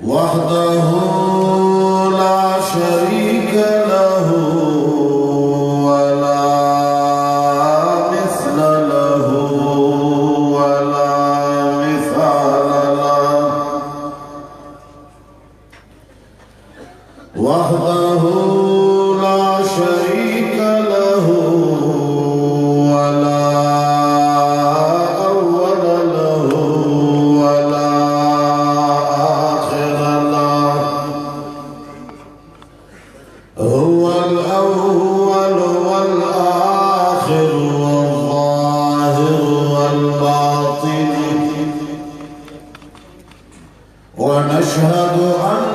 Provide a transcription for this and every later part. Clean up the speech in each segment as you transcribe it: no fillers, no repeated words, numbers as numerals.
وحده لا شريك له ولا مثل له ولا مثال له وحده لا شريك له ولا أول له ولا آخر له هو الأول والآخر والظاهر والباطن ونشهد أن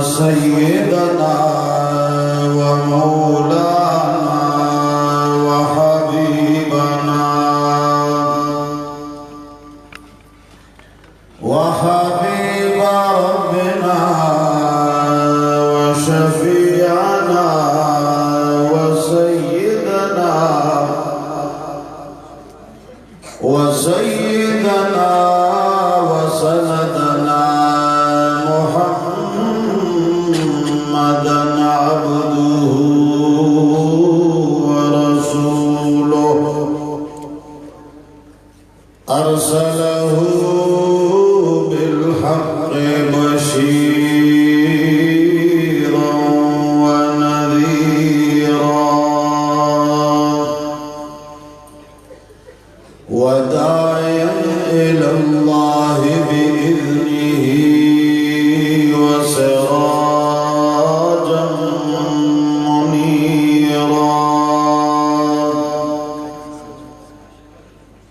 سيدنا ومولانا وحبيبنا وحبيب ربنا وشفيعنا وسيدنا وسندنا محمدا عبده ورسوله أرسله بالحق بشيرا ونذيرا وداعيا إلى الله بإذنه وسراجا منيرا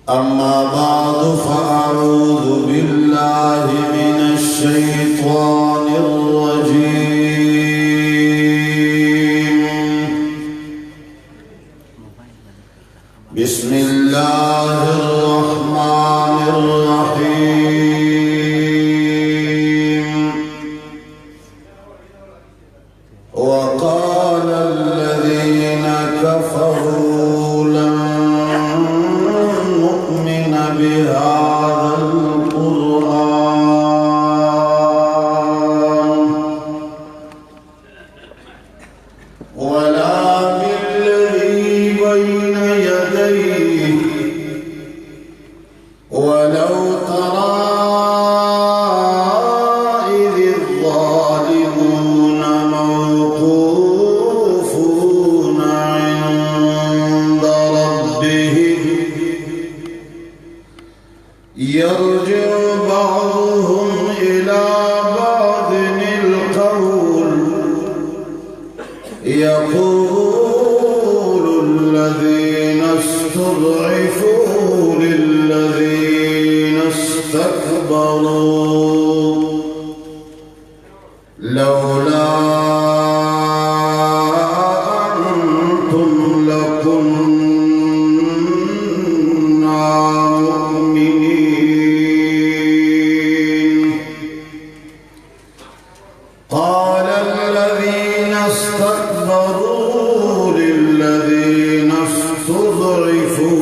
أما بعد فأعوذ بالله من الشيطان الرجيم بسم الله الرحمن الرحيم وقال الذين كفروا لن نؤمن بهذا القرآن ولا بالذي بين يديه ولو ترى إذ الظالمون موقوفون عند ربهم يرجع بعضهم إلى بعض القول يقول الذين استضعفوا للذين استكبروا لولا أنتم لكنا مؤمنين قال الذين استكبروا للذين استضعفوا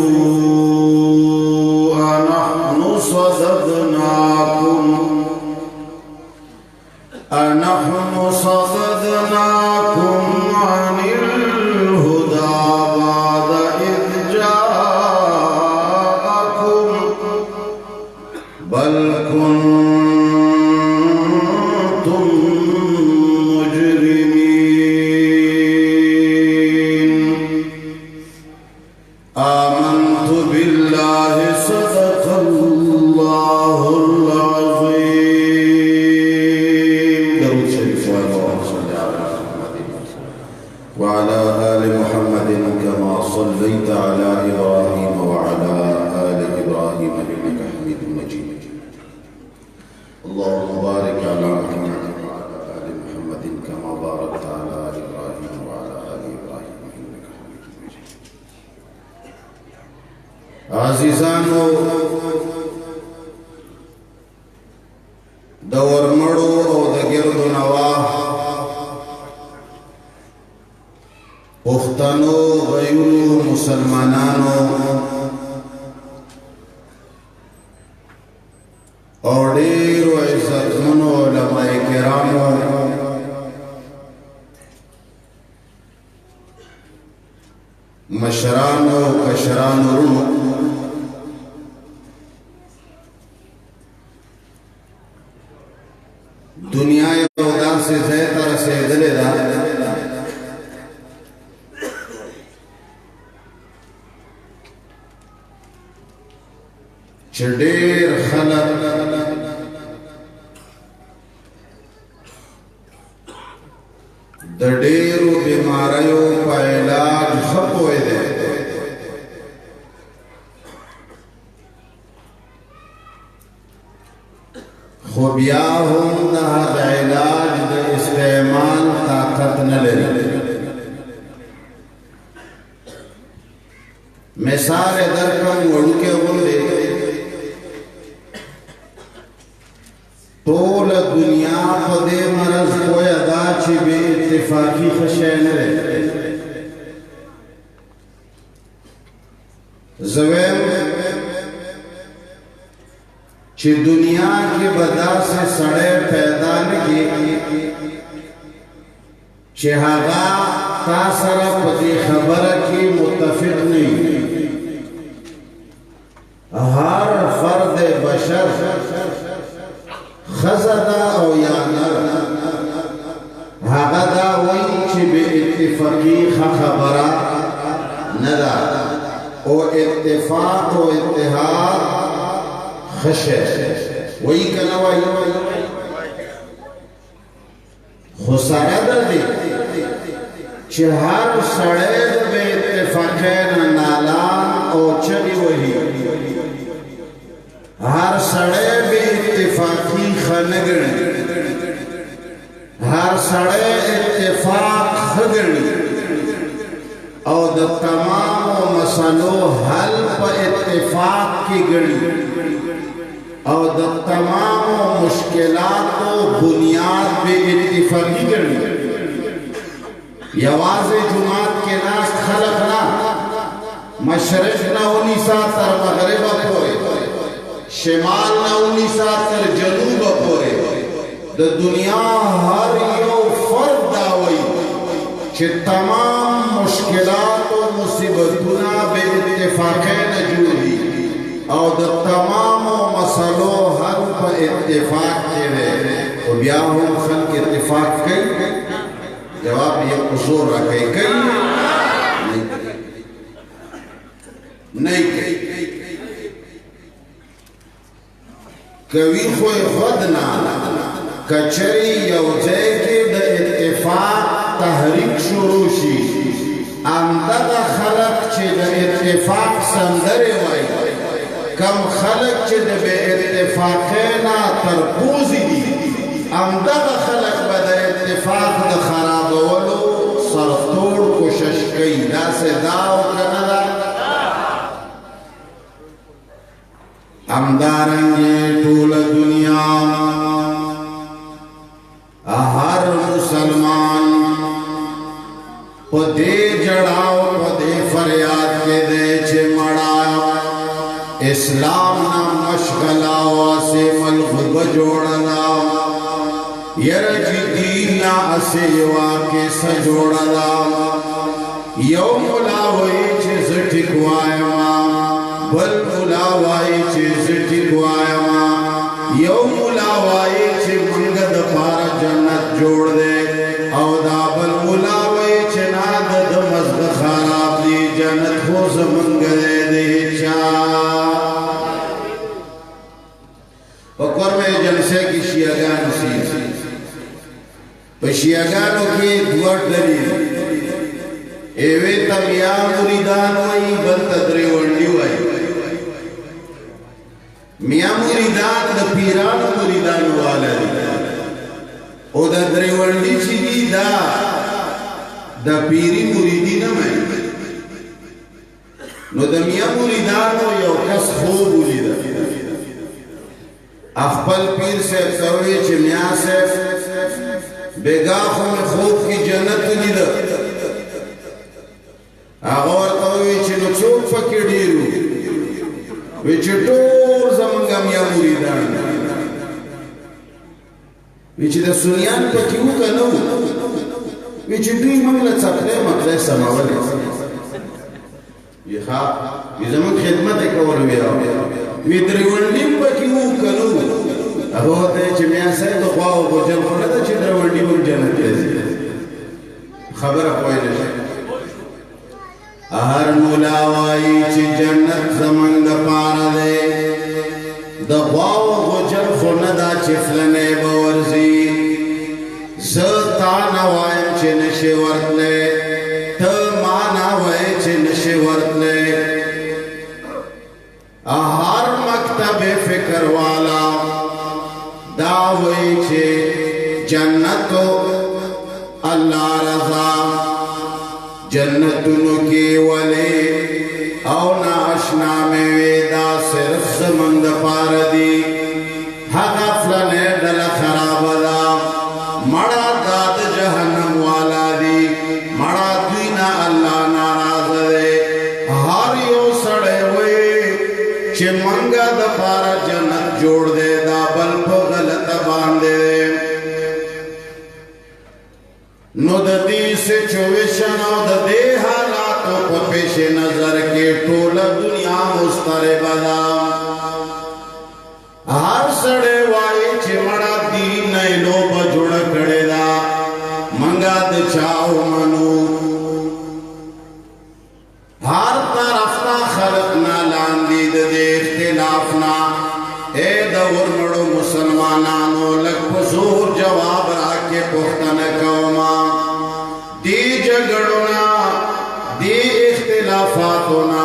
أنحن صددناكم عن الهدى بعد إذ جاءكم بل كنتم مجرمين آمنت بالله صدق الله العظيم درود شريف وعلى آل محمد كما صليت على إبراهيم وعلى آل إبراهيم إنك حميد مجيد اللهم بارك على محمد وعلى آل محمد كما باركت على إبراهيم وعلى آل إبراهيم إنك حميد مجيد عزيزانو دور مړو او د ګردو نواه پښتنو غیرو مسلمانانو اور ډیرو عزتمنو علماء کرامو مشرانو کشرانو رونو دنیا یو داسې ځای ته رسېدلې ده چې ډېر خلک د ډېرو بیماریو په علاج ښه پوه دی خو بیا هم د هغه علاج د استعمال طاقت نه لري مثال درکړم وړوکی غوندې ټول دنیا په دې مرض پوهه ده چې بې اتفاقي ښه شی نه دی زه وایم چې دنیا کې به داسې سړی پیدا نه کېږي چې هغه تا سره په دې خبره کې متفق نه وي هر فرد بشر ښځه ده او یا نر هغه دا وایي چې بې اتفاقي ښه خبره نه ده او اتفاق او اتحاد ښه شی وایي که نه وایي خو سره د دې چې هر سړی د بې اتفاقۍ نه نالان او چغې وهي هر سړی بې اتفاقي ښه نه ګڼي هر سړی اتفاق ښه ګڼي او د تمامو مسلو حل په اتفاق کې ګڼي او د تمامو مشکلاتو بنیاد بې اتفاقي ګڼي یوازې جماعت کې ناست خلق نه مشرق نه ونیسا تر مغربه پورې شمال نه ونیسا تر جنوبه پورې د دنیا هر یو فرد دا وایي چې تمام مشکلات او مصیبتونه بې اتفاقۍ نه جوړ دي او د تمامو مسلو حل په اتفاق کې دی خو بیا هم خلک اتفاق کوي جواب یې قصور راکوي کوي نه کوي کوي خو یې خود نه کچري یو ځای کې د اتفاق تحریک شروع شي همدغه خلک چې د اتفاق سندرې وایي کم خلق چې د بے اتفاقۍ نه ترپوزي دي همدغه خلق به د اتفاق د خرابولو سرتوړ کوشش کوي داسې دا او که نه ده همدارنګې ټوله دنیا هر مسلمان په دې جړاو په دې فریاد کې دی چې مړه اسلام نا مشغلا واسے ملغب جوڑنا یرجی دین نا اسیوا کے سجوڑنا یو ملاوئی چیز ٹکوائیما بل ملاوئی چیز ٹکوائیما یو ملاوئی چی منگد پارا جنت جوڑ دے او دا بل ملاوئی چی نادد مزد خراب دی جنت خوز منگدے دے چاہ بکور میں جلسے کی شیعگانو سی پا شیعگانو کی دوار دلی ایوے تم یا مریدان وائی بل تدری ونڈی وائی میاں مریدان دا پیران مریدان والا دی او دا دری ونڈی چی دی دا پیری مریدی نمائی نو دا میاں مریدانو یو کس خوب ہولی دا اخپل پیر سے سوڑی چی میاں سے بیگاخو میں خوب کی جنت لی دا آغور توی چی نو چوک پکی ڈیرو وی چی ٹور زمانگا میاں مریدان وی چې د سنیان پکې وکنه وی چې دوی موږ له څپلۍ مقلۍ سمولې وی ښه وی زموږ خدمت یې کول وی درونډي پکې وکنه هغه ورته چې میا صاحب د خوا او غوجل خو نه ده چې درونډي به جنت ته ځي خبره پوه نه شي هر مولا وایي چې جنت زموږ دپاره دی د غوا او غوجل خو نه ده چې فلنی به ورځي زه تا نه وایم چې نشي ورتلی ته ما نه وایې چې نشي ورتلی هر مکتب فکر والا دا وایي چې جنت الله رضا جنتونو کې ولې او ناشنا مې دا صرف زمونږ دپاره دي هغه فلنی ډله خرابه ده مړه دا د جهنم والا دي مړه دوی نه الله ناراضه دی هر یو سړی وایي چې منګه دپاره جنت جوړ دی دا بل په غلطه باندې نو د دې سچویشن او د دې حالاتو په پیش نظر کې ټوله دنیا مضطربه ده هر سړی وایي چې مړه دین نه لوبه جوړه کړې ده منګه د چا ومنو هر طرف نه خلق نه لاندې د دې اختلاف نه اے د ورمړو مسلمانانو لږ په زور جواب راکې پوښتنه کومه دی جګړونه دی اختلافاتونه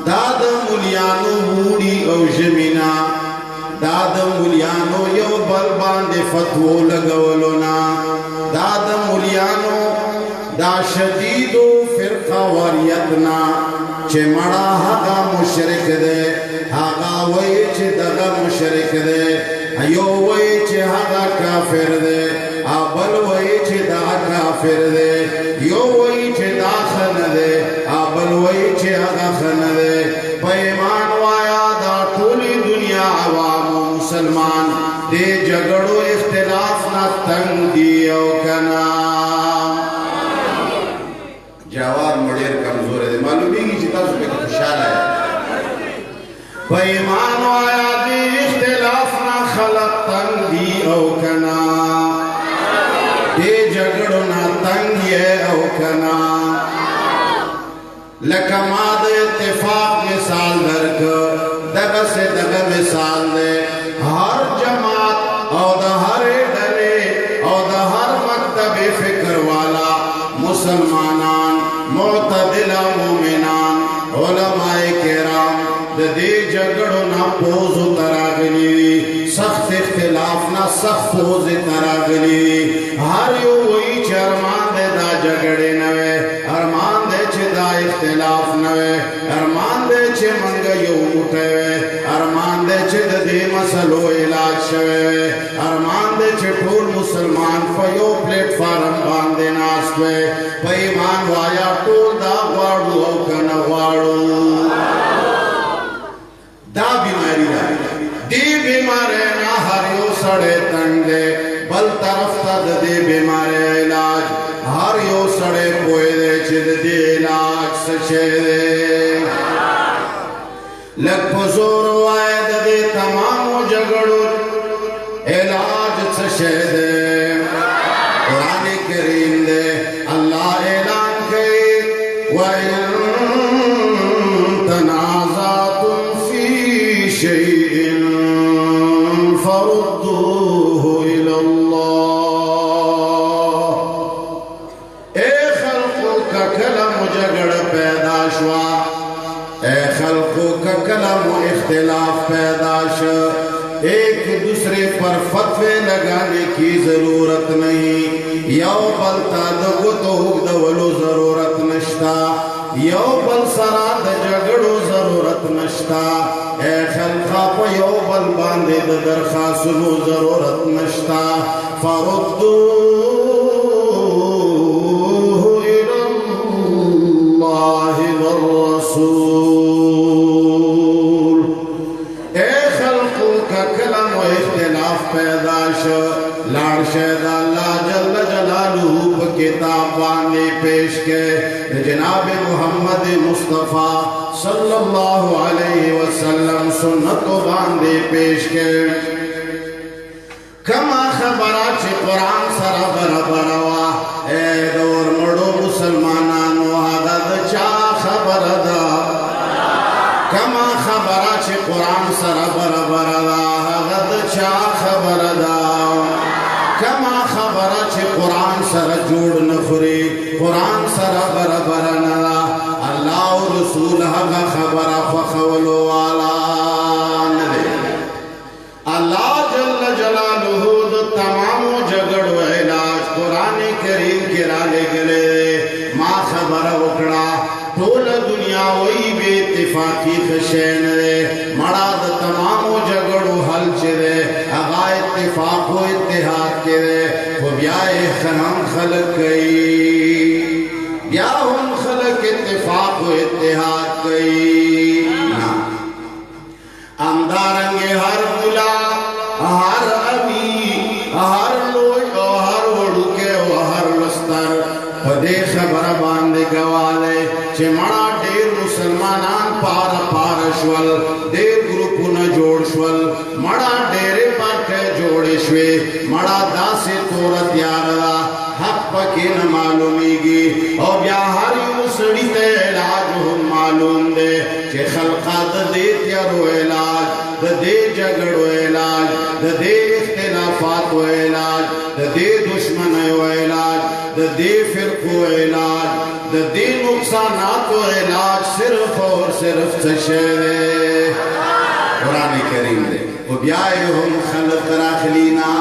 دا د مولیانو وړي او ژمینه دا د مولیانو یو بل باندې فتوو لګولونه دا د مولیانو دا شدیدو فرقه واریتنا چې مړه هغه مشرک دی هغه وایي چې دغه مشرک دی یو وایي چې هغه کافر دی بل وایي چې دا کافر دی یو وایي چې دا ښه نه دی بل وایي چې هغه ښه نه دی په ایمان وایه دا ټولې دنیا عوامو مسلمان دې جګړو اختلاف نه تنګ دي او که نه جواب مو ډېر کمزوری دی معلومیږي چې تاسو پکې خوشحاله یاست په ایمان وایه دې اختلاف نه خلق تنګ دي او که نه دې جګړو نه تنګ یې او که نه لکه ما د اتفاق مثال درکړ دغسې دغه مثال دی هر جماعت او د هرې ډلې او د هر مکتب فکر والا مسلمانان معتدله مومنان علماء کرام د دې جګړو نه پوزو ته راغلي دي سخت اختلاف نه سخت پوزې ته راغلي دي هر یو وایي چې ارمان دی دا جګړې نه وی ارمان دی چې دا اختلاف نه وی ارمان دی چې موږ یو موټی وی ارمان دی چې د دې مسلو علاج شوی وی ارمان دی چې ټول مسلمان په یو پلیټ فارم باندې ناست وی په ایمان وایه ټول دا غواړو او که نه غواړو دا بیماری ده دې بیماری نه هر یو سړی تنګ دی بل طرف ته د دې بیماری علاج هر یو سړی پوه دی چې د دې علاج څه شی دی لږ په زور وایه د دې تمامو جګړو علاج څه شی دی قرآن کریم دی الله اعلان کوي وَإِن تَنَازَعْتُمْ فِي شَيْءٍ فَرُدُّوهُ إِلَى اللَّهِ اے خلقو کا کلم جگڑ پیدا شوا اے خلقو کا کلم اختلاف پیدا شوا ایک دوسرے پر فتوے لگانے کی ضرورت نہیں یو بل تا دگو تو اگدولو ضرورت نشتا یو بل سرا د جگڑو ضرورت نشتا اے خلقا پا یو بل باندے د درخواستنو ضرورت نشتا فردوه الى اللہ والرسول اے خلقو کا کلم و اختلاف پیدا شو लाड़ शहद अल्लाह जल्ल जलालुहु प किताब बांधे पेश के जनाब मोहम्मद मुस्तफ़ा सल्लल्लाहु अलैहि वसल्लम सुन्नत बांधे पेश के कमा खबरा चे कुरान सरा बराबरवा ए दौर मड़ो मुसलमानानो आदत चा खबर दा कमा खबरा चे कुरान सरा बराबरवा आदत चा खबर दा कमा खबरा चे कुरान सरा जोड़ नखरी कुरान सरा बराबर नला अल्लाह रसूल हगा खबरा फखवलो वाला अल्लाह जल्ल जलालुहु तमामो झगड़ो इलाज कुरान करीम के राले गले माँ खबर उकड़ा टोल दुनिया वही बेइत्तेफाकी खशैन रे मड़ा द तमामो झगड़ो हल चरे अगा इत्तेफाक हो इत्तेहाद के रे वो ब्याह खनाम खलक गई ब्याह हम खलक इत्तेफाक हो इत्तेहाद गई अंदारंगे हर बुला हर अभी हर लोई हर वड़ुके हर वस्तर पदे खबर बांधे गवाले चिमड़ा डेर मुसलमानान पार पारश्वल देर ग्रुप न जोड़श्वल मड़ा डेरे पर के जोड़ेश्वे मड़ा दासे तोरत यारदा हक पके न मालूमीगी और हर सड़ी ते इलाज हम मालूम दे che खलका दे त्यारो इलाज दे झगड़ो इलाज दे इख्तिलाफात व इलाज दे दुश्मन व इलाज दे फिरको इलाज दे नुकसानात व इलाज सिर्फ और सिर्फ तशरे कुरान करीम दे वो ब्याहम खलक राखलीना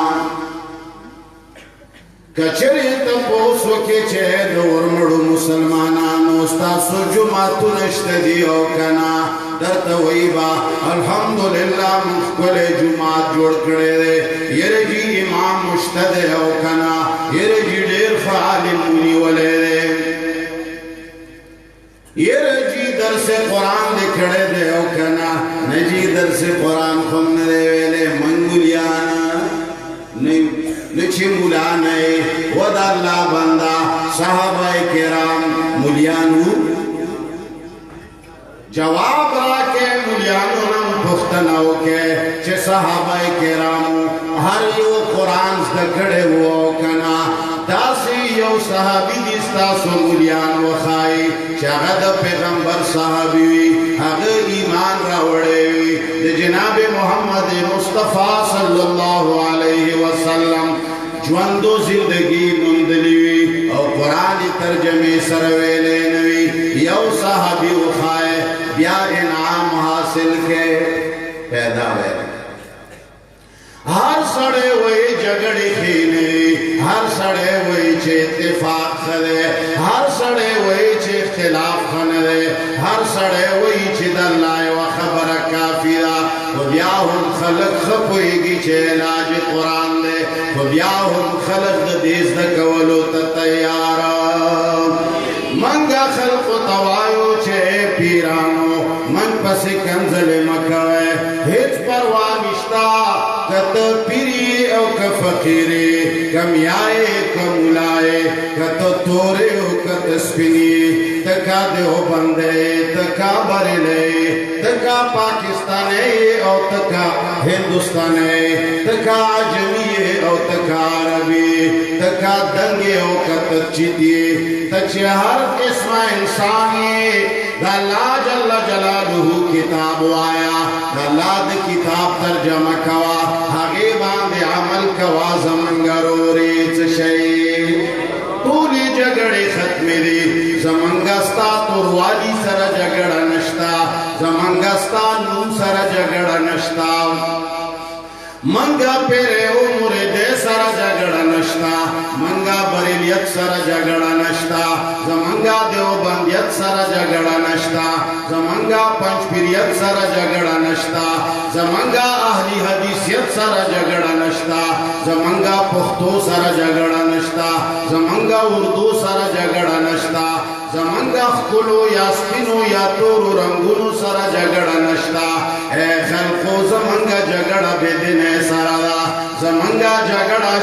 कचरे तपोस के चे दौर मड़ो मुसलमानानो स्तासो जुमातु नश्तदियो कना दर्त वहीबा अल्हम्दुलिल्लाह मुख्तले जुमात जोड़ करे दे येरे जी इमाम मुश्तदे हो कना येरे जी डेर फालिम मुनी वले दे येरे जी दर्स कुरान दे खड़े दे हो कना नजी दर्स कुरान खुमने दे वेले मंगुलियाना नहीं निची मुला नहीं वद अल्लाह बंदा साहबाए किराम मुलियानु जवाब राके मुलियानु नम पुख्तनाओ के चे साहबाए किराम हर यो कुरान दखड़े हुआ कना दासी यो साहबी दिस्ता सो मुलियानु खाई शगद पैगंबर साहबी अगर ईमान रावड़े जनाब मोहम्मद मुस्तफ़ा सल्लल्लाहु अलैहि वसल्लम ज्वंदो जिंदगी मुंदली और कुरान तर्जमे सरवेले नवी यौ साहबी उखाए ब्या इनाम हासिल के पैदा हुए हर सड़े वही झगड़े खेने हर सड़े वही चे इत्तेफाक खले हर सड़े वही चे इख्तिलाफ खने हर सड़े वही चे दल्लाए व खबर काफिरा वो ब्याहुम खलक खपोएगी चे इलाज कुरान दे वो ब्याहुम खलक देश द कवलो तैयारा मंगा खल्क तवायो चे पीरानो मन पसे कंजले मकवे हिच परवाह निश्ता कत पीरी और क फकीरे कमियाए कमुलाए कत तोरे और कत स्पिनी तका देहो बंदे तका बरेले तका पाकिस्ताने और तका हिंदुस्ताने तका जमीए और तका अरबी तका दंगे और कत चितिए तचे हर किस्म इंसानी अल्लाह जल्ल जलालुहु किताब आया अल्लाह द किताब तर्जमा कवा आगे बांधे अमल कवा जमंगरो रेच शे तूली झगड़े खत्मे दे जमंगस्ता तुरवाली सर झगड़ा नश्ता जमंगस्ता नूम सर झगड़ा नश्ता मंगा पेरे उमरे दे सर झगड़ा नश्ता मंगा बरेलियत सर झगड़ा नश्ता जमंगा देवबंदियत सर झगड़ा नश्ता जमंगा पंचपीरियत सर झगड़ा नश्ता जमंगा अहली हदीसियत सर झगड़ा नश्ता जमंगा पुख्तो सर झगड़ा नश्ता जमंगा उर्दू सर झगड़ा नश्ता जमंगा खुलो या स्पिनो या तोरो रंगुनो सर झगड़ा नश्ता ए खलको जमंगा झगड़ा बेदिने सरादा जमंगा झगड़ा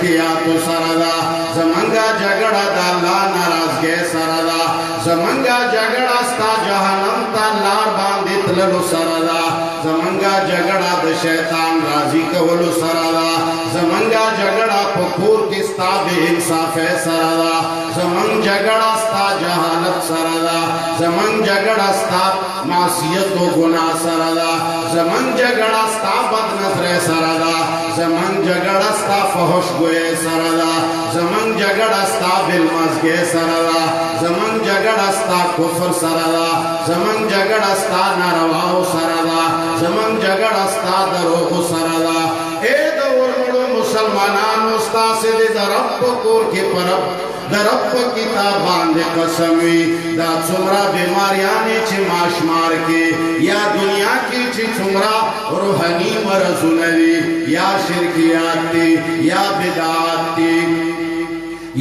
شرکیاتو سردا زمنگا جگڑا دا اللہ ناراضگے سردا زمنگا جگڑا ستا جہنم تا لار باندت للو سردا زمنگا جگڑا دا شیطان راضی کولو سردا زمنگا جگڑا پکور کستا بے انصاف سردا زمن جگڑا ستا جہالت سردا زمن جگڑا ستا معصیت و گناہ سردا زمن جگڑا ستا بد نظر سردا زمن جگڑا ستا فحش گوئے سردا زمن جگڑا ستا بالمزگے سردا زمن جگڑا ستا کفر سردا زمن جگڑا ستا نارواو سردا زمن جگڑا ستا دروغ سردا اے دور مڑو مسلمانانو ستا سے دے دا رب کور کے پرب دا رب کتابان دے قسمی دا چمرا بیماریانی چی ماشمار کے یا دنیا کی چی چمرا روحانی مرزونوی یا شرکیات تی یا بدعات تی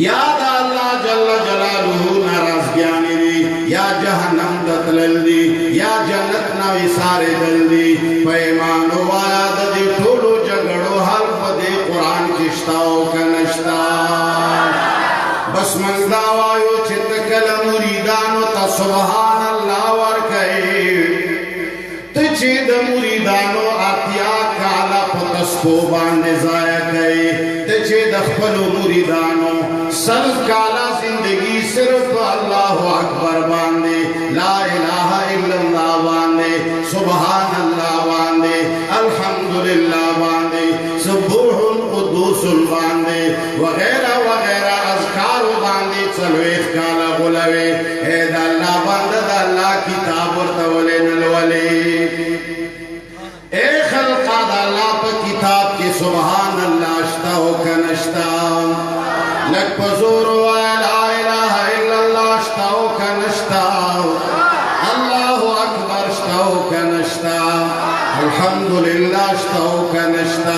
یا دا اللہ جل جلالہ ناراضگیانی دی یا جہنم دتلل دی یا جنت نوی سارے دل دی پیمانو آیا دا دی ٹھولو جگڑو حل پدے قرآن کشتاو کنشتا بس من دعوائیو چتکل مریدانو تا سبحان اللہ ورکئی تچید مریدانو آتیا کالا پتسکو باندے ضائع کئی تچید اخپلو مریدانو سل کالا زندگی صرف اللہ اکبر باندے لا الہ الا اللہ باندے سبحان اللہ باندے الحمدللہ باندے سبوح قدوس باندے وغیرہ وغیرہ سلویخ کالا غلوے اے دا اللہ بند دا اللہ کتاب ورطولے نلولے اے خلقا دا اللہ پا کتاب کی سبحان اللہ اشتا ہو کنشتا لک پزور وائے لا الہ الا اللہ اشتا ہو کنشتا اللہ اکبر اشتا ہو کنشتا الحمدللہ اشتا ہو کنشتا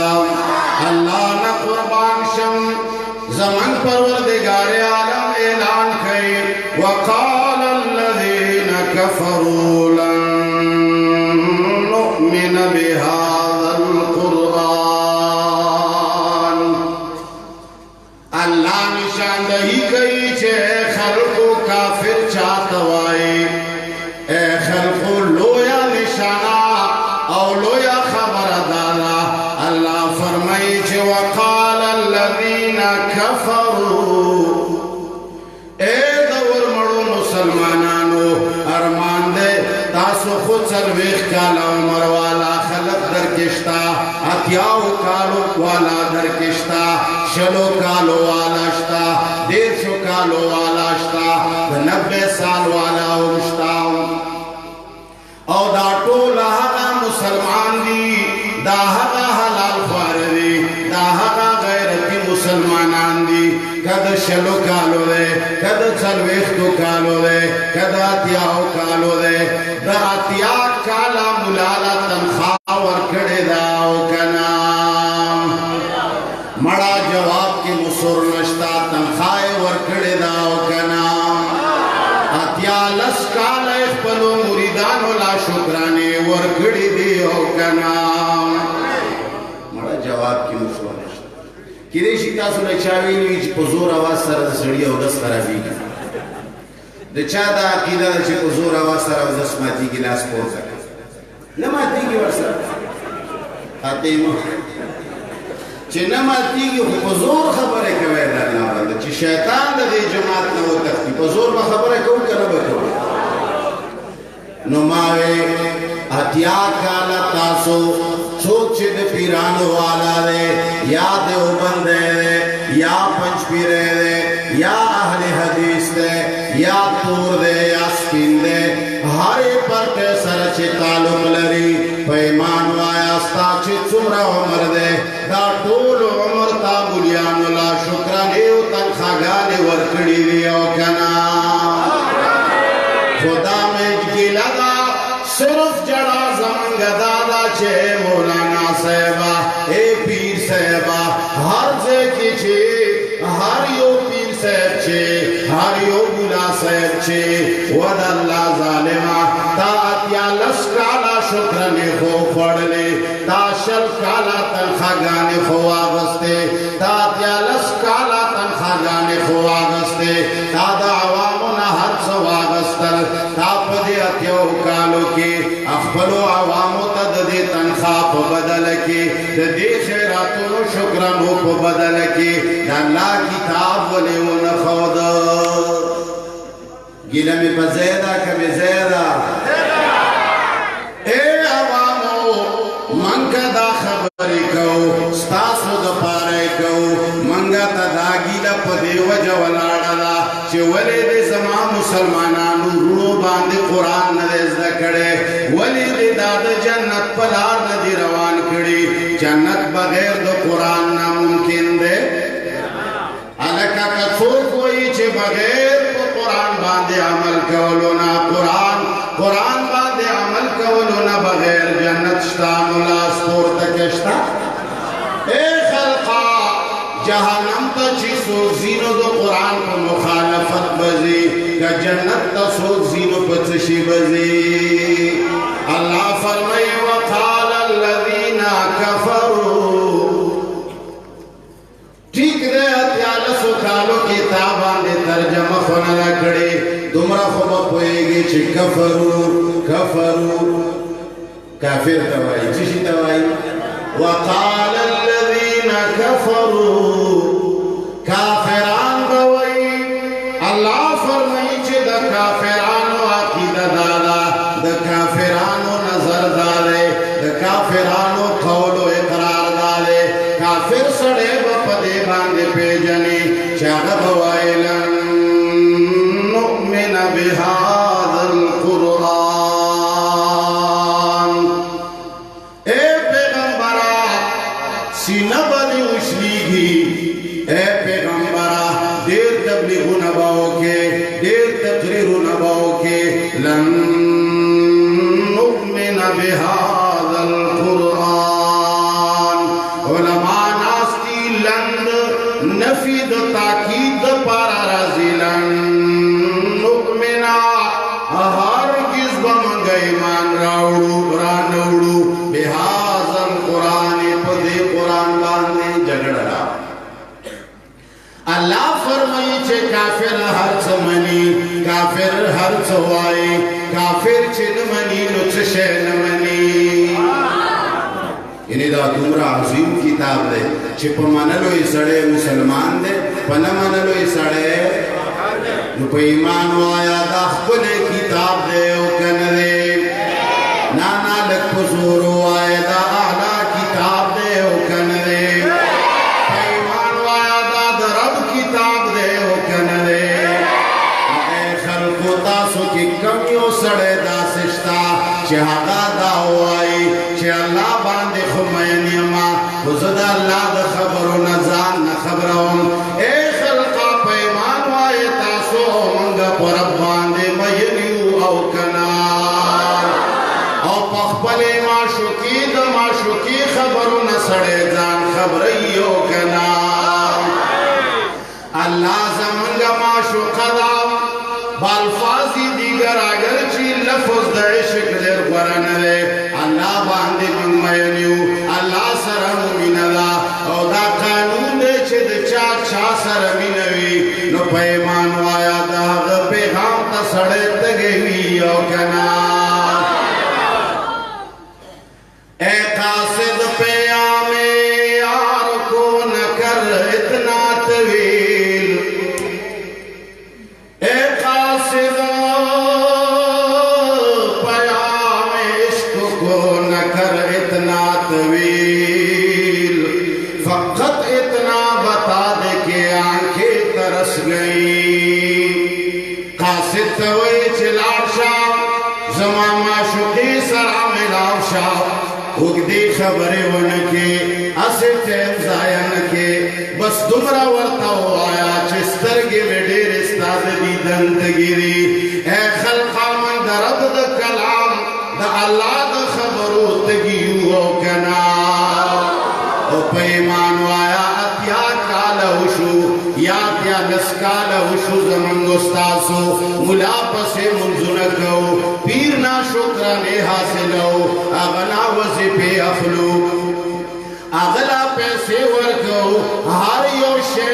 اللہ نا قربان شم زمن پروردگار عالم اعلان کئی وقال الذین کفروا لن نؤمن بهذا القرآن اللہ نشاندہی کئی چھے اے خلقو کافر چاہتوائی اے خلقو لویا نشانا او لویا خبر دالا اللہ فرمائی چھے وقال الذین کفروا اے دور مڑو مسلمانانو ارمان دے تاسو خود سلویخ کالا عمر والا خلق درکشتا اتیاو کالو والا درکشتا شلو کالو والا شتا 150 کالو والا شتا 90 سال والا اشتا او دا ٹولا حقا مسلمان دی دا حقا حلال خوار دی دا حقا غیرتی مسلمانان دی کد شلو کالو دے کد چلویختو کالو دے کد اتیاو کالو دے دا اتیا کالا ملالا تنخواہ ورکڑے داو کنام مڑا جواب کی مصور نشتا تنخواہ ورکڑے داو کنام اتیا لس کالا اخپلو مریدانو لا شکرانے ورکڑی دیو کنام مڑا جواب کی مصور نشتا کدے شیطا سو لچاوی نوی چی پزور آواز سر دا سڑی او دست خرابی گی دا چا دا عقیدہ دا چی پزور آواز سر او دست ماتی کی لاس پور سکا نماتی کی ورسر آتے مو چی نماتی کی پزور خبر کوئے دا اللہ بندہ چی شیطان دا دے جماعت نو تختی پزور با خبر کون کنا بکو نماوے اتیا کالا تاسو سوچ دے پیرانو والا دے یا دیوبند دے یا پنچ پیرے دے یا اہل حدیث دے یا تور دے یا سپین دے ہرے پر کے سر چے تعلق لری پیمان وایا ستا چے چمرہ عمر دے دا طول عمر تا بلیان لا شکرانیو تنخواگانے ورکڑی دیو کنا خدا میں جگی لگا صرف جڑا زمانگ دادا چھے مولانا صاحبہ اے پیر صاحبہ ہر زے کی چھے ہر یو پیر صاحب چھے ہر یو بلا صاحب چھے ود اللہ ظالمہ تا اتیا لس کالا شکرنے خو پڑھنے تا شل کالا تنخواگانے خو آغستے تا اتیا لس د دې خیراتونو شکرانو په بدل کې د الله کتاب ولې ونه ښود ګیله مې په ځای ده که بې ځای ده ای عوامو منګه دا خبرې کوو ستاسو دپاره یې کوو منګه ته دا ګیله په دې وجه ولاړه ده چې ولې دې زما مسلمانانو وروڼو باندې قرآن نه دی زده کړی ولې دې دا د جنت په لار نه دي روان کړي جنت بغیر د قرآن نه ممکن دی هلکه که څوک وایي چې بغیر په قرآن باندې عمل کولو نه قرآن باندې عمل کولو نه بغیر جنت شته نو لاس پورته کې شته ای خلقا جهنم ته چې څوک ځي نو د قرآن په مخالفت به ځي که جنت ته څوک ځي نو په څه شي به ځي الله فرمایي وقال الذین کفروا ٹھیک دی اتیالسو کالو کې تا باندې ترجمه خو نه ده کړې دومره خو به پوهېږي چې کفرو کافر ته وایي څه شي ته وایي وقال الذین کفروا کافران به وایي الله فرمایي چې د کافرانو عقیده دا ده د کافرانو نظر دا دی د کافرانو قول و اقرار دا دی کافر سړی به په دې باندې پېژني چې هغه به وایي لن نؤمن بهذا القرآن اے پیغمبرا سینه به دې وشلیږي اے پیغمبرا ډېر تبلیغونه به وکړې ډېر تقریرونه به وکړې لن نؤمن بهذا القرآن علماء ناستی لند نفی د تاکید پارا راځي لن نؤمن هرگز به موږ ایمان راوړو رانوړو بهذا القرآن په دې قرآن باندې جګړه الله فرمایي چې کافر هر څه مني کافر هر څه وایي کافر چې نه مني نو څه شی نه مني یعنی دا دومره عظیم کتاب دی چې په منلو یې سړی مسلمان دی په نه منلو یې سړی نو په ایمان وایه دا ښکلی کتاب دی او که نه دی نه لږ په زور وایه دا اعلی کتاب دی او که نه دی په ایمان وایه دا د رب کتاب دی او که نه دی ای خلقو تاسو کې کم یو سړی داسې شته چې هغه دا وایي چې الله باندې خو مین یمه خو زه د الله د خبرو نه ځان نه خبروم ای خلقا په ایمان وایې تاسو موږ په رب باندې مین یو او که نه او په خپلې معشوقي د معشوقي خبرو نه سړی ځان خبروي او که نه الله زمونږ معشوقه ده بالفاظ دیگر اگر چې لفظ د عشق ډېر غوره نه دی الله باندې موږ مین یو الله سره مو مینه ده او دا قانون دی چې د چا سره مینه وي نو په ایمان وایه د هغه پیغام ته سړی تږی وي او که نه اے قاصد پیام یار کو نہ کر اتنا طویل اے قاصد پیام عشق کو نہ کر اتنا طویل فقط اتنا بتا دے کہ آنکھیں ترس گئی قاصد توئی چلاڑ شاہ زمان معشوقی سرا ملاو شاہ اگدی خبری ونکی اسی ٹیم زائنکی بس دمرا ورطا ہوایا چسترگی میں دیر استاد دی دندگیری اے خلقا من درد دا کلام دا اللہ دا خبرو تگیو او کنا او پیمان وایا اتیا کالا وشو یا تیا نسکالا وشو زمن گستاسو ملا پس منزنکو پیر نا شکرانی حاصلو اغنا وزی اخلو اغلا پیسے ورکو ہر یو شے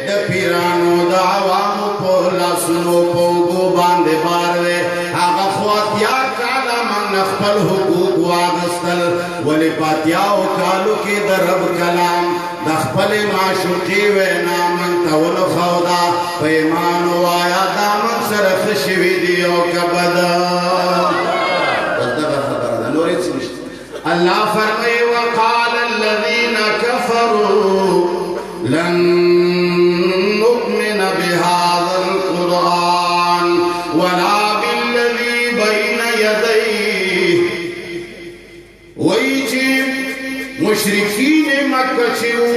د پیرانو د عوامو په لاسونو په اوږو باندې بار دی هغه خو اتیا کاله من خپل حقوق واغستل वली पातियाओ कालू के दरब कलाम दखपल माशुकी वैना मन तवल खौदा पैमान वाया दामन सरख शिविदियो कबदा अल्लाह फरमाए वक़ाल अल्लज़ीन कफ़रू लन नु'मिन बिहाज़ल क़ुरआन वला बिल्लज़ी बैन यदैहि वही चीज मुशरिकीन मक्का छिउ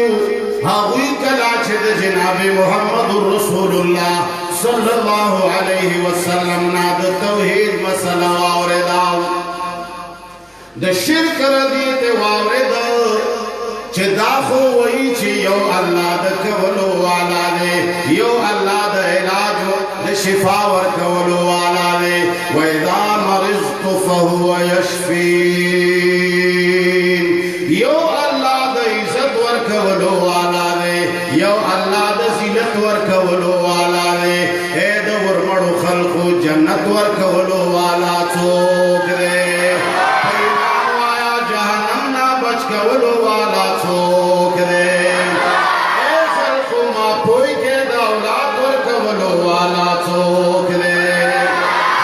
हावी कला छद जनाब मुहम्मदुर रसूलुल्लाह सल्लल्लाहु अलैहि वसल्लम ना द तौहीद मसला और दाव द शिरक रदीत वारद चदाखो वही छि यो अल्लाह द कवलो वाला दे यो अल्लाह द इलाज द शिफा वर कवलो वाला दे व इदा मरिज़तु फहुव यशफीन यो अल्लाह द इज्जत वर कवलो वाला दे यो अल्लाह द जिलत वर कवलो वाला दे ए द वरमड़ो खल्को जन्नत वर कवलो वाला चोक दे कवलो वाला चोक दे ए खल्को मा पोई के दौलत वर कवलो वाला चोक दे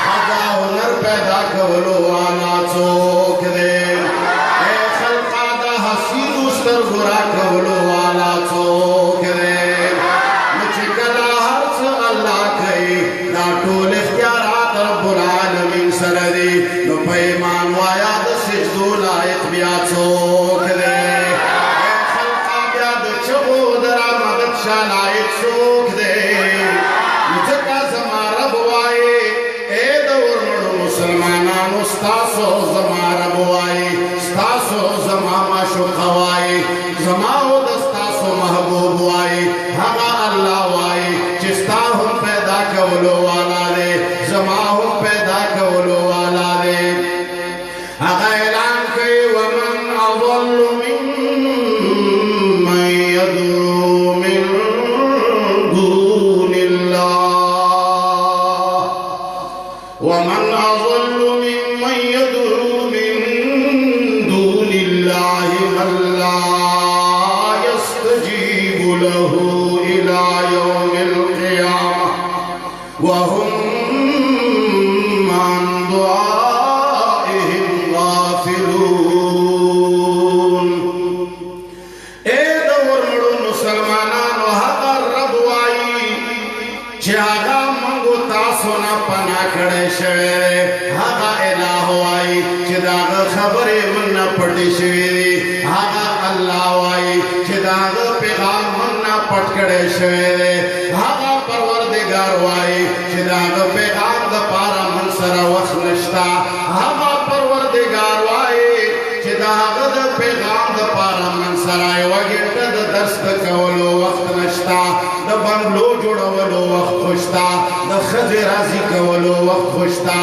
खजा हुनर पैदा कवलो वाला चोक दे ए खल्का दा हसीन उस्तर गुरा कवलो वाला चोक दे मुझे कला हर्ष अल्लाह कई दा टोल इख्तियारात रब्बुल आलमीन सरदी नो पैमान वाया द सिजदो लायक बिया चोक दे ए खल्का बिया द चबो दरा मदद शालायक चोक दे मुझे का जमारा बुआए ए दौर मड़ो मुसलमानान उस्तासो जमारा बुआए स्तासो जमामा शुखवाए जमाओ दस्तासो महबूब वाए हमा अल्लाह वाए चिस्ता हम पैदा कवलो वाला दे जमाओ पैदा कवलो वाला दे अगा ऐलान कई वमन अज़ल्लु मिम्मन यद'ू मिन दूनिल्लाह वमन अज़ल्लु मिम्मन यद'ू मिन दूनिल्लाहि मन ला यस्तजीबु लहू इला यौमिल क़ियामह व हुम अन दुआइहिम गाफिलून ए दौर मड़ो मुसलमानान हका रबवाई जागा मंगो तासो ना पना खड़े शवे हका इलाहवाई चिदाग खबरे मुन्ना पड़ी शवे हका अल्लाह वाई चिदाग पैगाम मुन्ना पटकड़े शवे हका परवरदिगार वाई चिदाग पैगाम द पारा मनसरा वक्त नश्ता हका परवरदिगार वाई चिदाग द पैगाम द पारा मनसरा वगिट द दर्स द कवलो वक्त नश्ता द बंगलो जोड़वलो वक्त खुशता द खजे राजी कवलो वक्त खुशता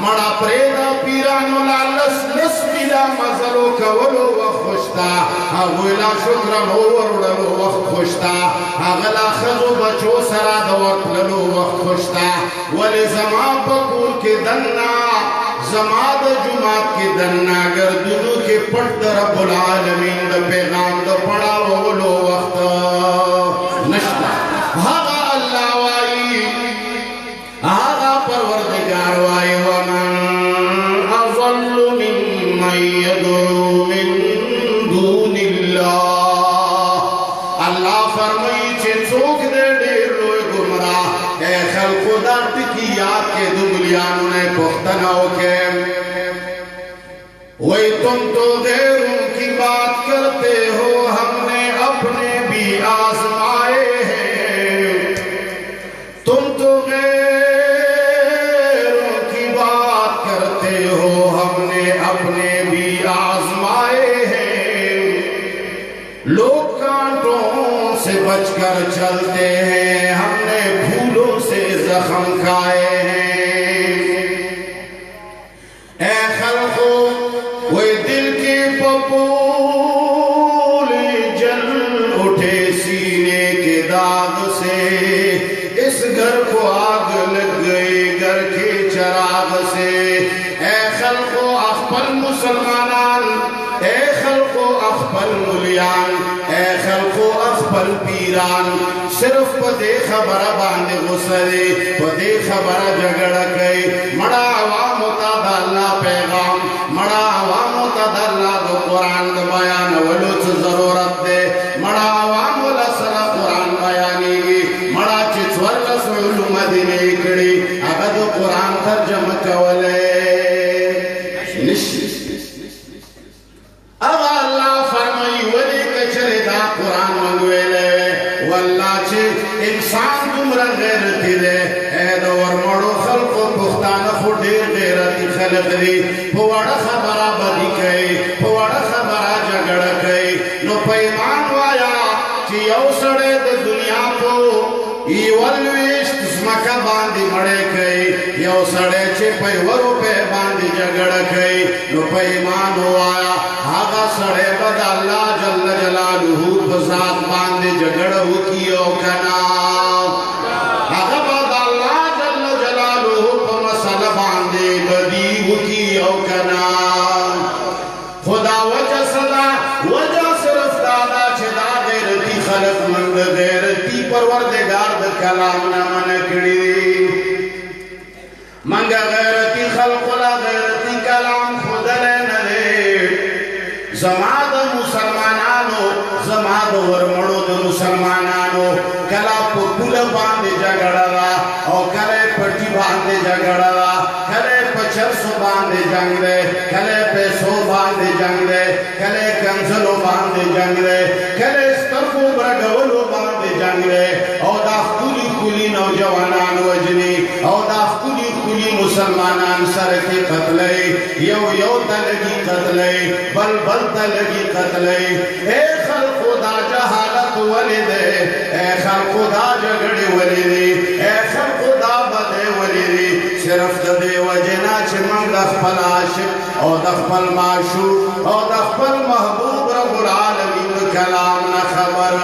मड़ा प्रेदा पीरानो लालस लस मिला मजलो कवलो वक्त खुशता अगुला शुक्र होवरलो वक्त खुशता अगला खजो बचो सरा द वक्त ललो वक्त खुशता वले जमा पकूर के दन्ना जमा द जुमात के दन्ना गर्दुनु के पट रब्बुल आलमीन द पैगाम द पड़ा वलो वक्त नश्ता हागा अल्लाह वाई हागा परवरदिगार वाई वमन अज़ल्लु मिम्मन यद'ू मिन दूनिल्लाह अल्लाह फरमाई छे चोक दे ढेर लोग गुमराह ए खल्को दा टिकियात के दुबलियानों ने पुख्तनाओ के वही तुम तो गैरों की बात करते हो हमने अपने भी आजमाए हैं तुम तो गैरों की बात करते हो हमने अपने भी आजमाए हैं लोग कांटों से बचकर चलते हैं हमने फूलों से जख्म खाए हैं ए खल्को वो दिल के पपोल जल उठे सीने के दाग से इस घर को आग लग गई घर के चराग से ए खल्को अखपल मुसलमानान ए خپل پیران صرف پدې خبره باندې غسري پدې خبره جګړه کوي مړه عوام ته د الله پیغام مړه عوام ته د الله د قران د بیان ولو څه ضرورت ده مړه عوام له سره قران بیانېږي مړه چې څوارلس علوم دې کړي هغه د قران ترجمه کولای نشي اب اللہ فرمائی ولی کچرے دا قرآن منگویلے واللہ چھے انسان تمرا غیرتی دے اے دور مڑو خلق و پختان خوڑیر غیرتی خلق دی پوڑا خبرہ بدی کئی پوڑا خبرہ جگڑ کئی نو پیمان وایا چی یو سڑے دا دنیا کو ایوالویشت زمکا باندی مڑے کئی یو سڑے چھے پیورو پہ باندی جگڑ کئی نو پیمان وایا آغا سڑے بد اللہ جل جلالہ بذات باندے جگڑ کیو کنا آغا بد اللہ جل جلالہ مسئلہ باندے بدی کیو کنا خدا وجہ صدا وجہ صرف دادا چھدا غیرتی خلق مند غیرتی پروردگار دا کلام نمن کڑی منگا غیرتی خلق لا غیرتی کلام خود لینا دے زماد مسلمانانو زماد ورمڑو د مسلمانانو کلا پپول باندې جګړه او کله پټي باندې جګړه کله پچرسو باندې جنگ ده کله پیسو باندې جنگ ده کله کنزلو باندې جنگ ده کله سترګو برګولو باندې جنگ ده او دا خولي خولي نوجوانان وجني او دا خولي خولي مسلمانان سره کې قتلې یو تلګي قتلې بل تلگی قتلے اے خلق دا جہالت ولیدے اے خلق دا جگڑی ولیدی اے خلق دا بدے ولیدی صرف دے وجنا چھ منگ دخپل عاشق او دخپل معشوق او دخپل محبوب رب العالمین کلام نا خبر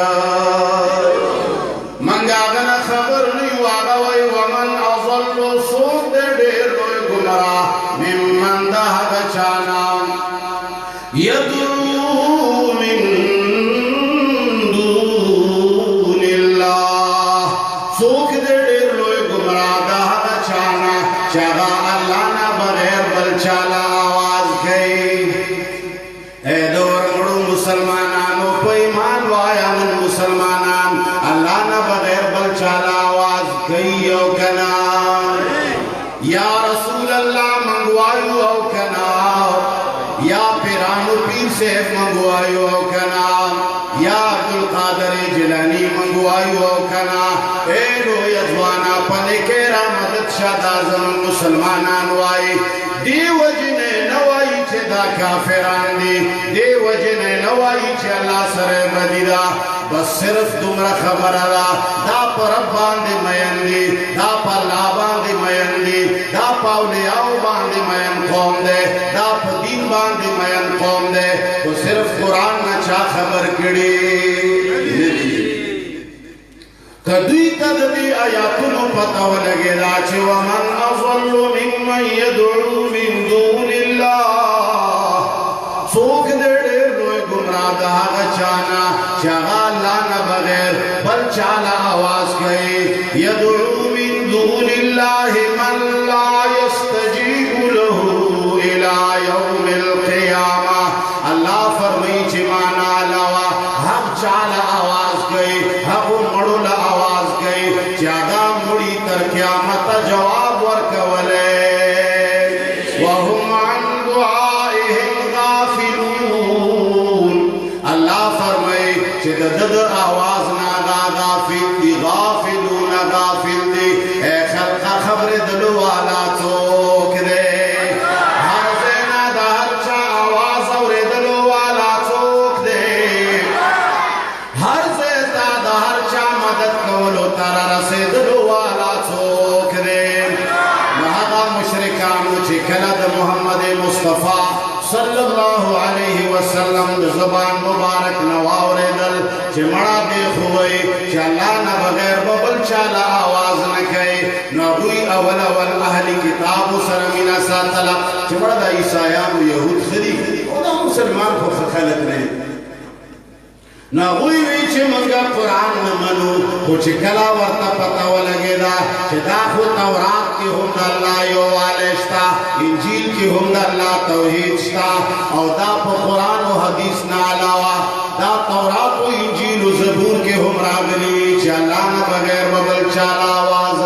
منگا غنا خبر نیو آگا وی ومن اضل سوک دے دیر روی گمرا ممن دا حقا چانا یدعو من دون اللہ سوک دے دیر لوئی گمراہ دا چانا چاہا اللہ نا بغیر بل چالا آواز گئی اے دور مڑو مسلمانانو پیمان وایا من مسلمانان اللہ نا بغیر بل چالا آواز گئی او کنا یا رسول اللہ منگوائیو او کنا یا پیرانو پیر سیف منگوائیو او کنا یا عبدالقادر جلانی منگوائیو او کنا اے لو یزوانا پنے کے رامدت شاد آزم مسلمانان وائی دی وجنے نوائی چھے دا کافران دی وجنے نوائی چھے اللہ سر مدیدہ بس صرف دمرا خبر دا دا پر رب باندے مین دی دا پر لا باندے مین دی دا پاولیاؤ باندے مین قوم دے دا پر دین باندے مین قوم دے تو صرف قرآن نہ چاہ خبر کڑی کدوی تدبی آیاتنو پتاو لگے دا چھے ومن اضل ممن یدعو من دون اللہ سوک دے دیر روئے گمراہ دا چانا چاہا اللہ نہ بغیر بل چالا آواز گئی یدعو من دون اللہ من لا يستجیب له الى یوم القیامہ اللہ فرمائی چمانا علاوہ حق چالا آواز گئی حق مڑول آواز گئی چاہا مڑی تر قیامت جواب ورکولے وهم عن دعائهم غافلون اللہ فرمائی چاہا دد آواز نادا غافل دی غافلون غافل دی اے خلق خبر دلو والا چوک دے ہر زینا دا ہر چا آواز اور دلو والا چوک دے ہر زیتا دا ہر چا مدد کولو تارا رسے دلو والا چوک دے وہاں مشرکان مجھے کلد محمد مصطفیٰ صلی اللہ علیہ وسلم زبان مبارک نواور دل چمڑا دیکھ ہوئی چا اللہ نہ بغیر ببل چالا آواز نہ کئی نبوی اول اہلی کتاب سرمینہ ساتلا چمڑا دا عیسائیان و یہود خری اونا مسلمان کو خلق نہیں نو هغوی وی چې موږ قرآن نه منو خو چې کله ورته پته ولګېده چې دا خو تورات کې هم د الله یووالی شته انجیل کې هم د الله توحید شته او دا په قرآن او حدیث نه علاوه دا تورات او انجیل او زبور کې هم راغلي چې الله نه بغیر به بل چا له آواز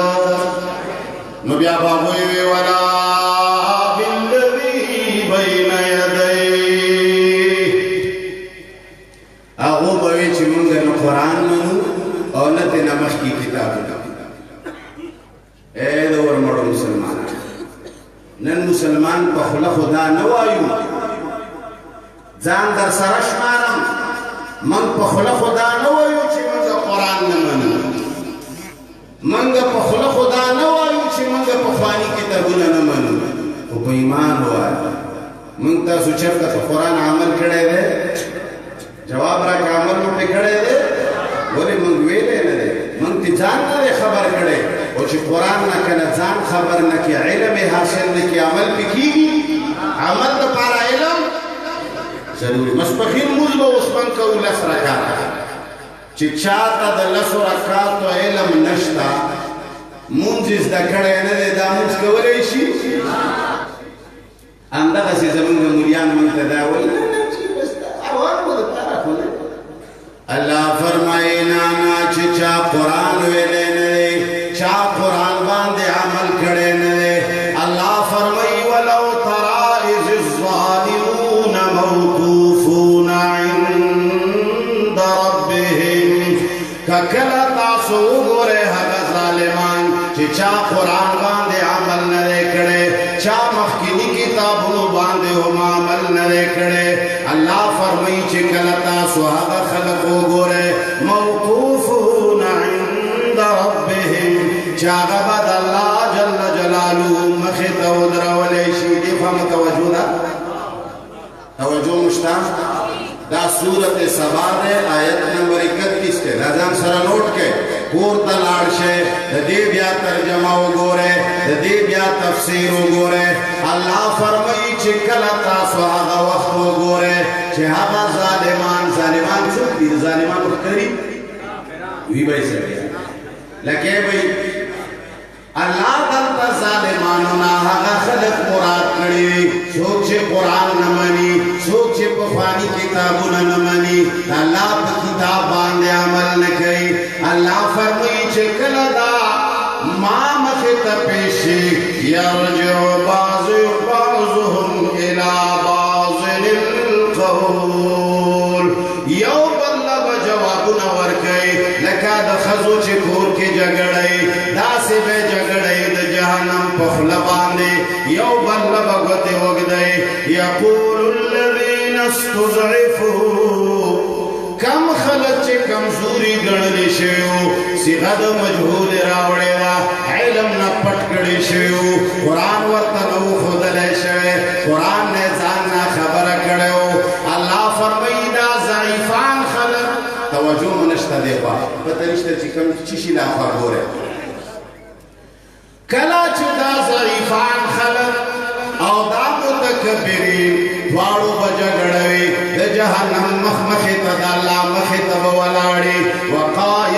نو بیا به هغوی وی ولا بالذي بین یدیه هغو به وی چې موږ نه قرآن منو او نه ترې مخکې کتابونه ای د ورمړو مسلمانانو نن مسلمان په خوله خدا نه وایو ځان در سره شمارم من په خوله خدا نه وایو چې موږ قرآن نه منو موږ په خوله خدا نه وایو چې موږ پخواني کتابونه نه منو خو په ایمان وایو موږ تاسو چېرته په قرآن عمل کړی دی جواب راکړه عمل مو پرې کړی دی ولې موږ ویلی نه دی موږ ته ځان نه دی خبر کړی او چې قرآن نه کنه ځان خبر نه کړي علم یې حاصل نه کړي عمل پې کېږي عمل دپاره علم ضروري ماسپښین لمونځ به اوس موږ کوو 10 رکعاته چې چاته د 10 رکعاتو علم نشته مونځ یې زده کړی نه دی دا مونځ کولی شي همدغسې زمونږ مولیان موږ ته دا وایي الله فرمایي نانا چې چا قرآن ویلی نه دی چا قرآن باندې عمل کړی نه دی الله فرمایي ولو ترى اذ الظالمون موقوفون عند ربهم ککله تاسو وګورئ هغه ظالمان چې چا قرآن باندې عمل نه دی کړی چا مخکینی کتابونو باندې هم عمل نه دی کړی الله فرمایي چې کله تاسو هغه خلق وګورئ موقوفون عند ربهم چې هغه به د الله جل جلاله مخې ته ودرولی شي دې خوا متوجه ده توجه مو شته دا صورت سبا ده آیت نمبر 31 کې دا ځان سره نوٹ کې کور ته لاړ شئ د دې بیا ترجمه وګورئ د دې بیا تفسیر وګورئ الله فرمایي چې کله تاسو هغه وخت وګورئ چې هغه ظالمان څوک دي ظالمان ښکاري وی به یې سړی لکه وی الله دلته ظالمانو نه هغه خلق مراد کړي څوک چې قرآن نه مني څوک چې پخواني کتابونه نه مني الله په کتاب باندې عمل نه کوي الله فرمایي چې کله دا ما مخې ته پیش شي یرجع بعضهم الی بعض القول یو بل به جوابونه ورکوي لکه د ښځو چې کور کې جګړه داسې به جګړه د جهنم په خوله باندې یو بل به ګوتې وږدوي یقول الذین استضعفوا کم خلک چې کمزوري ګڼلی شوي وو صیغه د مجهول راوړې ده علم نه پټ کړی شوي وو قرآن ورته نه و ښودلی شوی قرآن نه ځان نه خبره کړی وو الله فرمایي دا ضعیفان خلک توجه مو نشته دی خوا پته نشته چې کوم څه شي لا خوا ګورئ کله چې دا ضعیفان خلک او دا متکبرین دواړو به جګړه وي د جهنم مخ مخې ته د الله مخې ته به ولاړې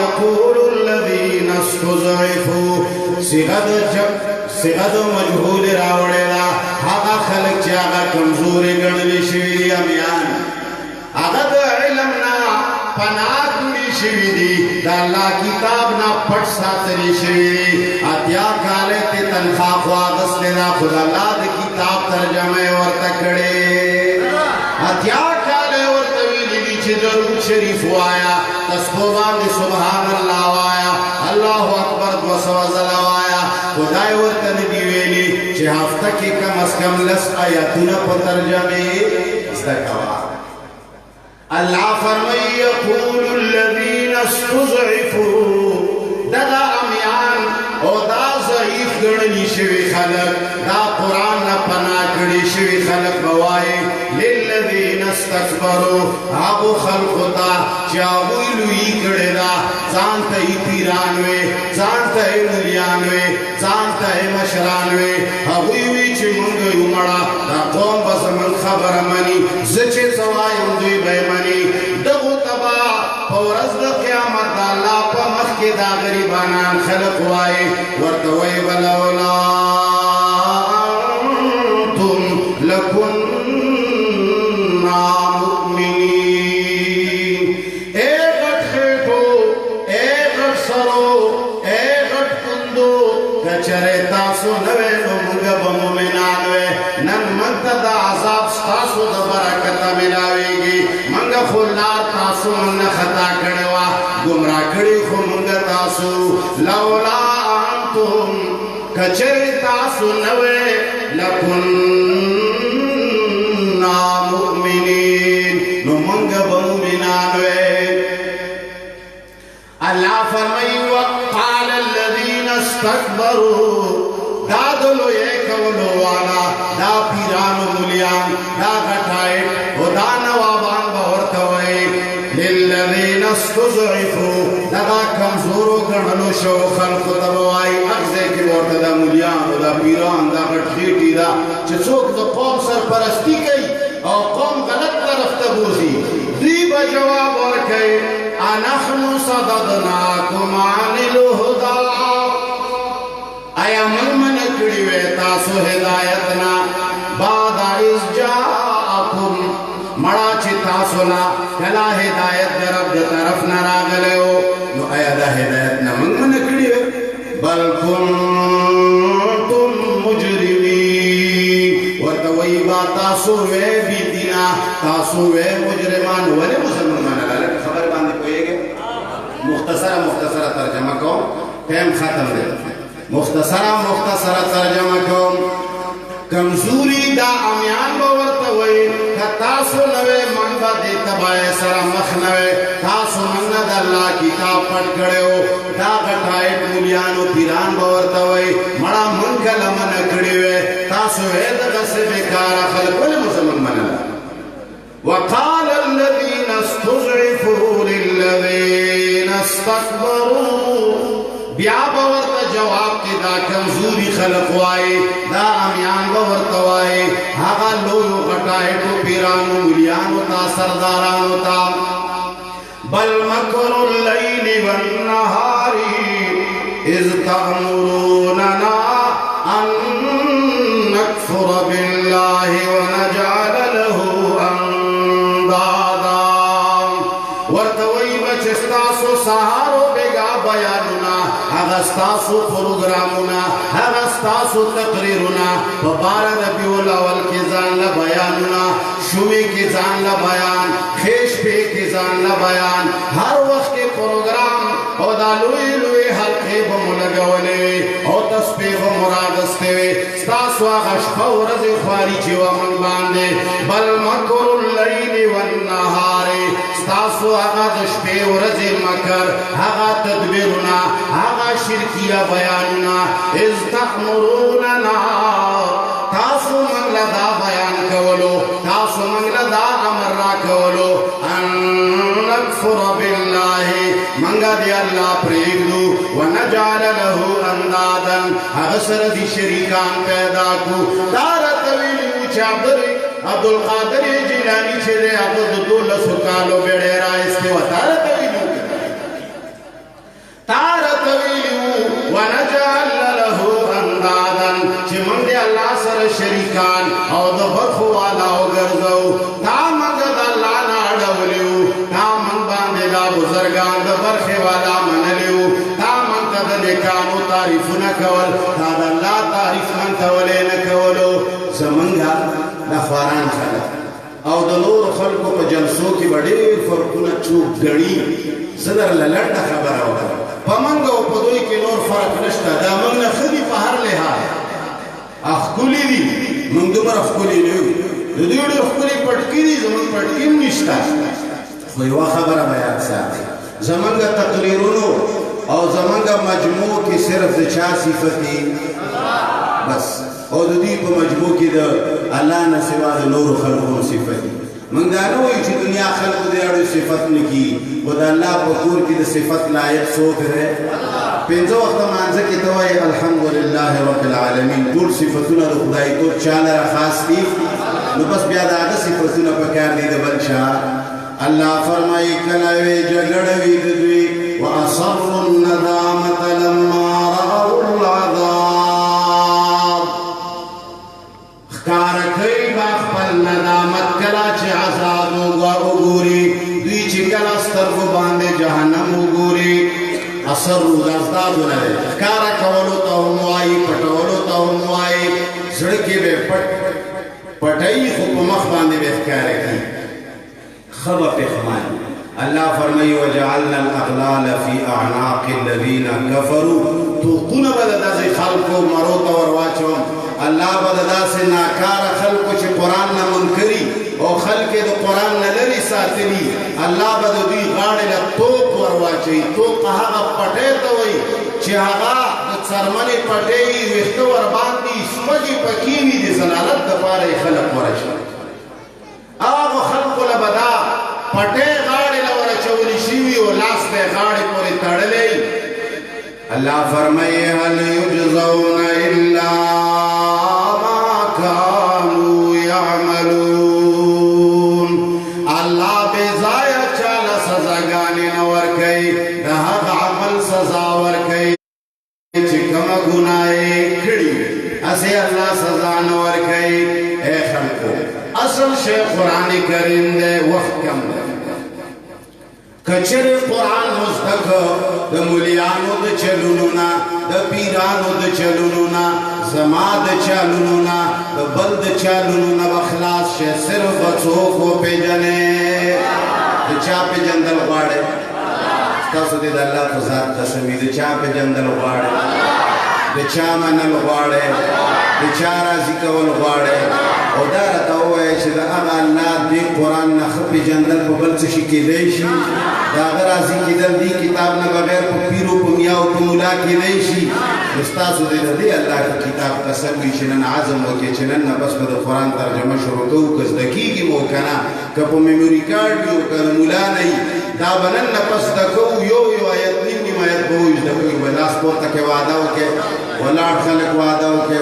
یقول الذین استضعفوا صیغه د مجهول راوړې ده هغه خلک چې هغه کمزوري ګڼلي شوي دي امیان هغه د علم نه پناه کړي شوي دي د الله کتاب نه پټ ساتلي شوي دي اتیا کاله ته تنخواه خو اخیستې ده خو د الله د کتاب ترجمه یې ورته کړې اتیا کاله ورته ویلي دي چې درود شریف وایه تسبیح باندې سبحان الله وایه الله اکبر 200 ځله وایه خدای ورته نه دي ویلي چې هفته کې کم از کم 10 آیتونه په ترجمې زده کوه الله فرمایي یقول الذین استضعفوا دغه امیان او دا ضعیف ګڼلي شوي خلک دا قرآن نه پناه کړي شوي خلک به وایي للذین استکبروا هغو خلقو ته چې هغوی لویي کړې ده ځان ته یې پیران وې ځان ته یې مولیان وې ځان ته یې مشران وې هغوی وی چې مونږ یو مړه دا قوم به زموږ خبره مني زه چې څه وایم دوی به یې مني دغو ته به ورځ د قیامت د الله په مخ کې دا غریبانان خلق وایي ورته وایي ولولا انتم لکنا مؤمنین اے غټ خېټو اے غټ سرو اے غټ پوندو کچره تاسو نه وې نو موږ به مؤمنان وې نن موږ ته د عذاب ستاسو د برکت ملاويږي موږ خو لار تاسو نه خطا کړې وه ګمراه کړي خو موږ تاسو لولا انتم کچره تاسو نه وې لکنا مؤمنین نو موږ به مؤمنان وې الله فرمایي وقال الذين استكبروا دا دلو یہ کولو والا دا پیرانو ملیان دا غٹائے و دا نوابان باورتوئے للذین استضعفوا دا کمزورو گرنلو شو خلق تبوائی اغزے کی بورتا دا ملیان دا پیران دا غٹخیٹی دا چسوک دا قوم سرپرستی کئی او قوم غلط طرف تبوزی دیب جواب ورکے انحن صددناکم عن الہدا آیا من کڑی وے تاسو ہدایتنا بعد از جاءکم مڑا چی تاسو نا کلا ہدایت رب طرف نراغلے ہو نو آیا دا ہدایتنا من کڑی وے بل کنتم مجرمین ورطوئی با تاسو وے بیدینا تاسو وے مجرمان ولی مسلمان لگا خبر باندے کوئے گے مختصرہ ترجمہ کو ٹیم ختم دے مختصرہ ترجمہ کو کمزوری دا امیان باورتوئی کہ تاسو نوے منگا دے تبائے سر مخ نوے تاسو منگا دا اللہ کتاب پڑھ کرے ہو دا غٹائٹ مولیانو پیران باورتوئی مڑا منگا لمن کڑی وے تاسو اید غصے بیکارا خلق ولی مسلمان منگا وقال الذين استضعفوا للذين استكبروا بیا باورتا جواب کی دا کمزوری خلق وائی دا امیان باورتا وائی آغا لویو غٹائٹو پیرانو ملیانو تا سردارانو تا بل مکر اللیل والنہاری اذ تأمروننا ان نکفر باللہ ونجعل له اندادا ورتوئی بچستاسو سہارو بیگا بیانونا اغستاسو پروگرامونا اغستاسو تقریرونا وبار ربیع الاول کی زان لبیانونا شومی کی زان لبیان خیش پی کی زان لبیان ہر وقت کے پروگرام او دا لوی لوی حلقے بمولگولے او تسپی بمرادستے ستاسو اغشپا ورز خواری چیوا من باندے بل مکر اللیل والنہارے ستاسو آغا دشپے ورز مکر آغا تدبیرنا آغا شرکیہ بیاننا از تأمروننا تاسو منگل دا بیان کولو تاسو منگل دا امر را کولو ان نکفر باللہ منگا دی اللہ پریگدو ونجعل له اندادا اغسر دی شریکان پیدا کو دارت ویلیو چابدر عبدالقادر جیلانی چھلے عبدالدول سکالو بیڑے رائس کے و تارت ویلیو ونجعل له اندادا چھ منگی اللہ سر شریکان او دو برخو والا او گرزو تا منگد اللہ ناڑولیو تا من باندے دا بزرگان دا برخی والا منلیو تا من تد نکانو تعریف نکول تا دا اللہ تعریف من تولے نکولو زمنگا دا خواران خلق او دا نور خلقو پا جلسو کی بڑی فرقونا چوب گڑی صدر للڑتا خبر ہوتا پا منگا و پدوئی کی نور فرق نشتا دا منگا خودی پا ہر لحاظ اخکولی دی منگ دوبر اخکولی لیو دو دیوڑی اخکولی پٹکی دی زمان پٹکیم نشتا خویوا خبر بیان ساتھ زمانگا تقریرونو او زمانگا مجموع کی صرف چا صفتی بس او دو دی پا مجموع کی دا اللہ نسوا دا نور خلقون صفتی منگ دانوئی چی دنیا خلق دیارو صفت نکی و دا اللہ پا کور کی دا صفت لائق سوک رہے پینزو وقت مانزا کی توائی الحمدللہ رب العالمین دول صفتونا دا خدای تو چالا را خاص کی نو بس بیاد آگا صفتونا پکار دی دا بلشا اللہ فرمائی کلاوی جگڑوی ددوی وَأَصَرُّ النَّدَامَةَ لَمَّا رَأَوُا الْعَذَابَ خکارکئی باخپل ندامت کلا چی عذاب اگوری دوی چی کلا سترگو باندے جہنم اگوری اثر ازداد نرے خکارکولو تاہموائی پٹولو تاہموائی زڑکی بے پٹائی خوب مخ باندے بے خکارکی خبا پیخمانی اللہ فرمائی وَجَعَلْنَا الْأَغْلَالَ فِي أَعْنَاقِ الَّذِينَ كَفَرُوا توقون بددا سے خلقو مروتا ورواچو اللہ بددا سے ناکار خلقو چھ قرآن نا منکری او خلق دو قرآن نا لری ساتنی اللہ بددوی غاڑی لطوق ورواچی توق آغا پٹے توئی چھ آغا سرمنی پٹے ویختو ورباندی سپجی پکیوی دی زلالت دپارے خلق ورچو آغا خلقو لبدا پٹے غاڑی لورا چولی شیوی و لاس دے غاڑی پوری تڑلے اللہ فرمائے هل یجزون الا ما کانوا یعملون اللہ بے ضائع چالا سزا گانی نور کئی دہت عمل سزا ور کئی چکم گنائے کھڑی اسے اللہ سزا نور کئی اے خلقو اصل شیخ قرآن کریم دے وقت کم دے کچر قرآن مزدک دا ملیانو دا چلونونا دا پیرانو دا چلونونا زما دا چلونونا دا بلد چلونونا بخلاص شے صرف بچوکو پی جنے دا چا پی جندل غاڑے ستاسو دید اللہ فضاد قسمی دا چا پی جندل غاڑے دا چا منل غاڑے دا چا رازی کول غاڑے او دارتا ہوئے چھ دا اغا اللہ دی قرآن نخبی جندل پا بلچ شکی دیشی دا اگر آزی کی دل دی کتاب نا بغیر پا پیرو پا میاو پا مولا کی دیشی استاسو دی اللہ کی کتاب قسم بھی چنن عظم وکی چنن نبس پا دا قرآن ترجمہ شروع تو کس دکی کی موکنا کپا میموری کارڈ بیو کن مولا نئی دا بنن نبس دکو یو آیت نیم آیت بویش دکو بلاس پورتا کے وعدہ ہوکے ولاد خلق وعدہ ہوکے